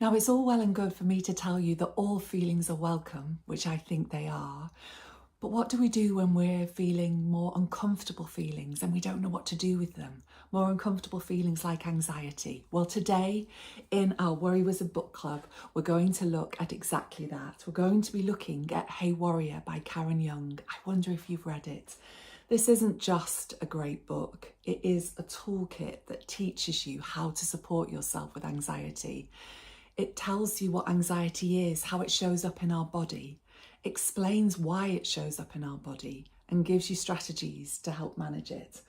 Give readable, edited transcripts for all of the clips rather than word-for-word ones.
Now, it's all well and good for me to tell you that all feelings are welcome, which I think they are. But what do we do when we're feeling more uncomfortable feelings and we don't know what to do with them? More uncomfortable feelings like anxiety. Well, today in our Worry Wizard book club, we're going to look at exactly that. We're going to be looking at Hey Warrior by Karen Young. I wonder if you've read it. This isn't just a great book. It is a toolkit that teaches you how to support yourself with anxiety. It tells you what anxiety is, how it shows up in our body, explains why it shows up in our body, and gives you strategies to help manage it.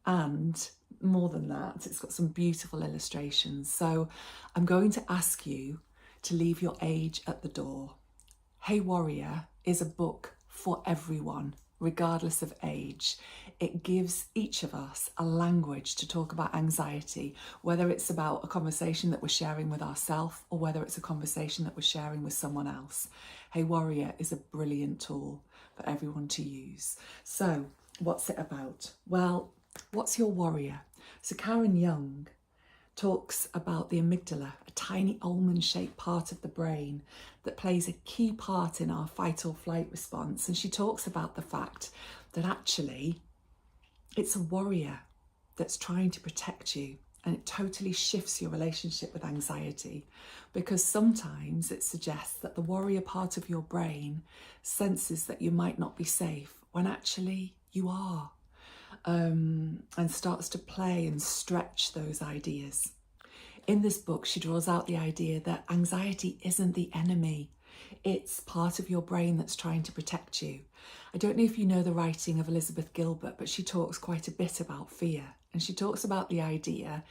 And more than that, it's got some beautiful illustrations. So I'm going to ask you to leave your age at the door. Hey Warrior is a book for everyone, regardless of age. It gives each of us a language to talk about anxiety, whether it's about a conversation that we're sharing with ourselves or whether it's a conversation that we're sharing with someone else. Hey Warrior is a brilliant tool for everyone to use. So what's it about? Well, what's your warrior? So Karen Young talks about the amygdala, a tiny almond-shaped part of the brain that plays a key part in our fight or flight response. And she talks about the fact that actually it's a warrior that's trying to protect you, and it totally shifts your relationship with anxiety, because sometimes it suggests that the warrior part of your brain senses that you might not be safe when actually you are. And starts to play and stretch those ideas. In this book, she draws out the idea that anxiety isn't the enemy. It's part of your brain that's trying to protect you. I don't know if you know the writing of Elizabeth Gilbert, but she talks quite a bit about fear. And she talks about the idea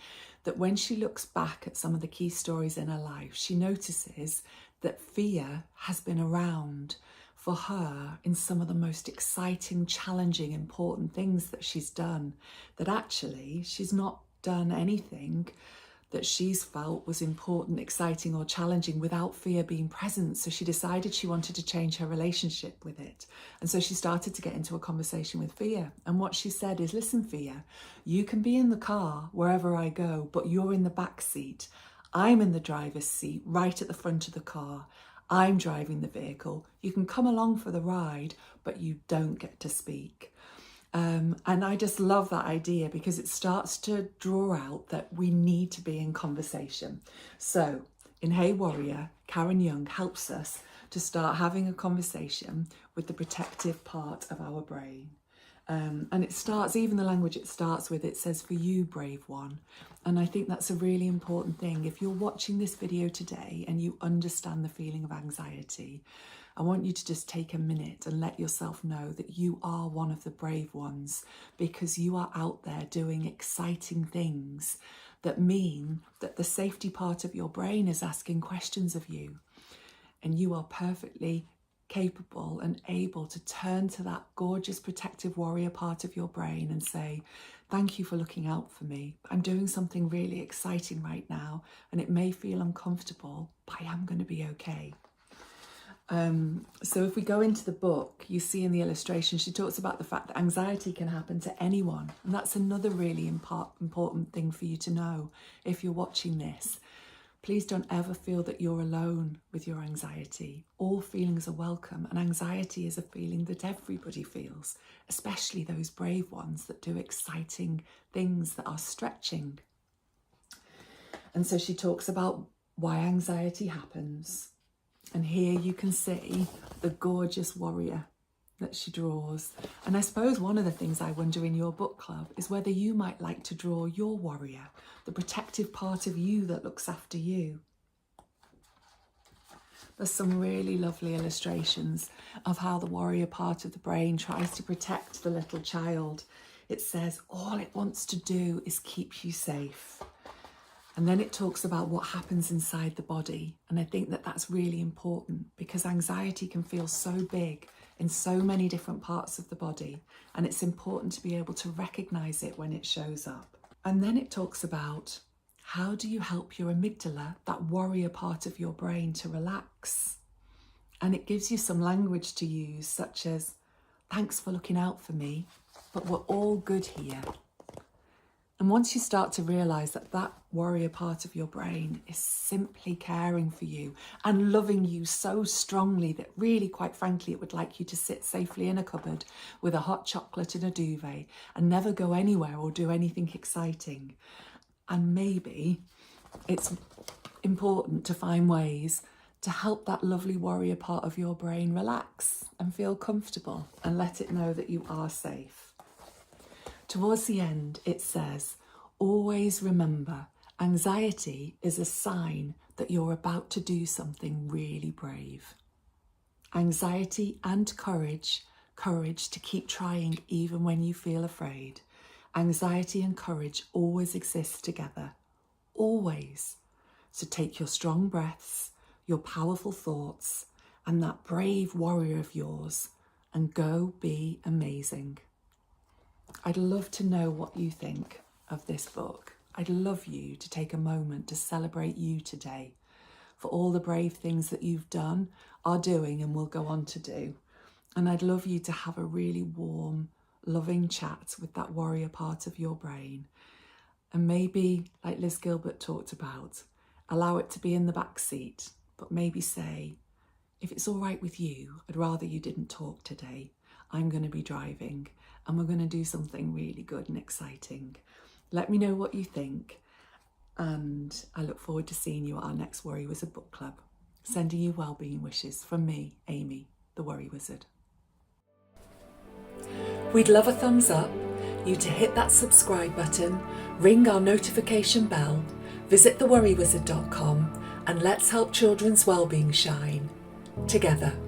that when she looks back at some of the key stories in her life, she notices that fear has been around for her in some of the most exciting, challenging, important things that she's done, that actually she's not done anything that she's felt was important, exciting or challenging without fear being present. So she decided she wanted to change her relationship with it. And so she started to get into a conversation with fear. And what she said is, listen, fear, you can be in the car wherever I go, but you're in the back seat. I'm in the driver's seat, right at the front of the car. I'm driving the vehicle. You can come along for the ride, but you don't get to speak. And I just love that idea because it starts to draw out that we need to be in conversation. So in Hey Warrior, Karen Young helps us to start having a conversation with the protective part of our brain. And it starts, even the language it starts with, it says, for you, brave one. And I think that's a really important thing. If you're watching this video today and you understand the feeling of anxiety, I want you to just take a minute and let yourself know that you are one of the brave ones, because you are out there doing exciting things that mean that the safety part of your brain is asking questions of you. And you are perfectly capable and able to turn to that gorgeous protective warrior part of your brain and say, thank you for looking out for me. I'm doing something really exciting right now, and it may feel uncomfortable, but I am going to be okay. So if we go into the book, you see in the illustration, she talks about the fact that anxiety can happen to anyone. And that's another really important thing for you to know if you're watching this. Please don't ever feel that you're alone with your anxiety. All feelings are welcome, and anxiety is a feeling that everybody feels, especially those brave ones that do exciting things that are stretching. And so she talks about why anxiety happens. And here you can see the gorgeous warrior that she draws. And I suppose one of the things I wonder in your book club is whether you might like to draw your warrior, the protective part of you that looks after you. There's some really lovely illustrations of how the warrior part of the brain tries to protect the little child. It says all it wants to do is keep you safe. And then it talks about what happens inside the body. And I think that that's really important, because anxiety can feel so big in so many different parts of the body. And it's important to be able to recognize it when it shows up. And then it talks about, how do you help your amygdala, that warrior part of your brain, to relax? And it gives you some language to use, such as, thanks for looking out for me, but we're all good here. And once you start to realise that that warrior part of your brain is simply caring for you and loving you so strongly that really, quite frankly, it would like you to sit safely in a cupboard with a hot chocolate and a duvet and never go anywhere or do anything exciting. And maybe it's important to find ways to help that lovely warrior part of your brain relax and feel comfortable and let it know that you are safe. Towards the end, it says, always remember, anxiety is a sign that you're about to do something really brave. Anxiety and courage to keep trying even when you feel afraid. Anxiety and courage always exist together, always. So take your strong breaths, your powerful thoughts, and that brave warrior of yours, and go be amazing. I'd love to know what you think of this book. I'd love you to take a moment to celebrate you today for all the brave things that you've done, are doing, and will go on to do. And I'd love you to have a really warm, loving chat with that warrior part of your brain. And maybe, like Liz Gilbert talked about, allow it to be in the back seat, but maybe say, if it's all right with you, I'd rather you didn't talk today. I'm going to be driving and we're going to do something really good and exciting. Let me know what you think, and I look forward to seeing you at our next Worry Wizard book club. Sending you well-being wishes from me, Amy, the Worry Wizard. We'd love a thumbs up, you to hit that subscribe button, ring our notification bell, visit theworrywizard.com, and let's help children's well-being shine together.